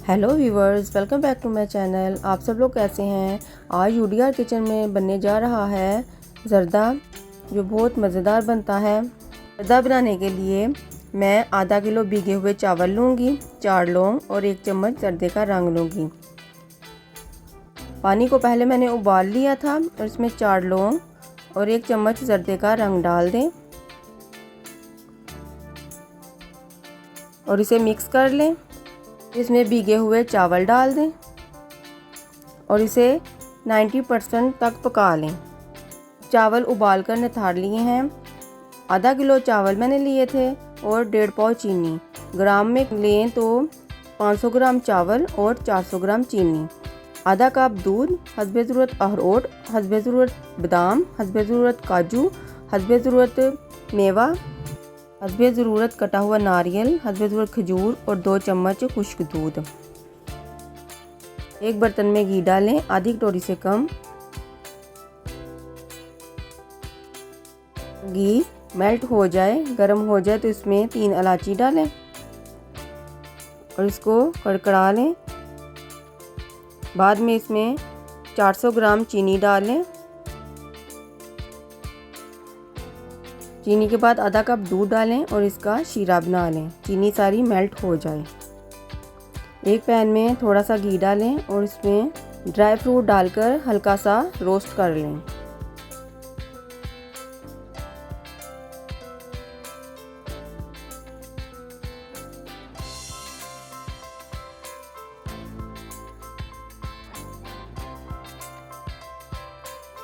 Hello viewers, welcome back to my channel. आप सब लोग कैसे हैं। आज यूडीआर किचन में बनने जा रहा है ज़र्दा, जो बहुत मज़ेदार बनता है। ज़र्दा बनाने के लिए मैं आधा किलो भीगे हुए चावल लूँगी, 4 लौंग और 1 चम्मच ज़र्दे का रंग लूँगी। पानी को पहले मैंने उबाल लिया था और इसमें 4 लौंग और 1 चम्मच ज़र्दे का रंग डाल दें और इसे मिक्स कर लें। इसमें भीगे हुए चावल डाल दें और इसे 90% तक पका लें। चावल उबाल कर निथार लिए हैं। आधा किलो चावल मैंने लिए थे और 1.5 पाव चीनी। ग्राम में लें तो 500 ग्राम चावल और 400 ग्राम चीनी। आधा कप दूध, हस्बे ज़रूरत अखरोट, हस्बे ज़रूरत बादाम, हस्बे ज़रूरत काजू, हस्बे ज़रूरत मेवा, हस्बे ज़रूरत कटा हुआ नारियल, हस्बे ज़रूरत खजूर और 2 चम्मच खुश्क दूध। एक बर्तन में घी डालें, आधी कटोरी से कम। घी मेल्ट हो जाए, गर्म हो जाए तो इसमें 3 इलायची डालें और इसको कड़कड़ा लें। बाद में इसमें 400 ग्राम चीनी डालें। चीनी के बाद आधा कप दूध डालें और इसका शीरा बना लें। चीनी सारी मेल्ट हो जाए। एक पैन में थोड़ा सा घी डालें और इसमें ड्राई फ्रूट डालकर हल्का सा रोस्ट कर लें।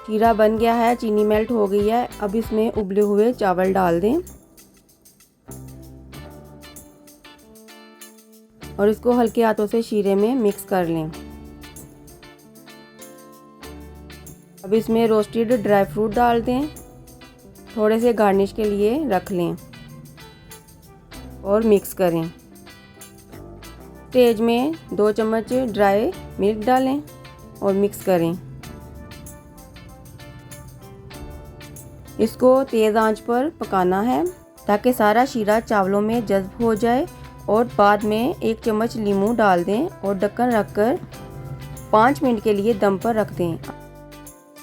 शीरा बन गया है, चीनी मेल्ट हो गई है। अब इसमें उबले हुए चावल डाल दें और इसको हल्के हाथों से शीरे में मिक्स कर लें। अब इसमें रोस्टेड ड्राई फ्रूट डाल दें, थोड़े से गार्निश के लिए रख लें और मिक्स करें। स्टेज में 2 चम्मच ड्राई मिल्क डालें और मिक्स करें। इसको तेज़ आंच पर पकाना है ताकि सारा शीरा चावलों में जज्ब हो जाए और बाद में 1 चम्मच नींबू डाल दें और ढक्कन रखकर 5 मिनट के लिए दम पर रख दें।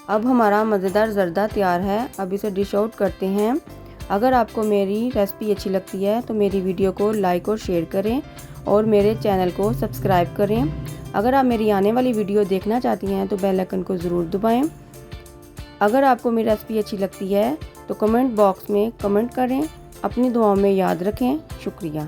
अब हमारा मज़ेदार ज़र्दा तैयार है। अब इसे डिश आउट करते हैं। अगर आपको मेरी रेसिपी अच्छी लगती है तो मेरी वीडियो को लाइक और शेयर करें और मेरे चैनल को सब्सक्राइब करें। अगर आप मेरी आने वाली वीडियो देखना चाहती हैं तो बेल आइकन को ज़रूर दबाएं। अगर आपको मेरी रेसिपी अच्छी लगती है तो कमेंट बॉक्स में कमेंट करें। अपनी दुआओं में याद रखें। शुक्रिया।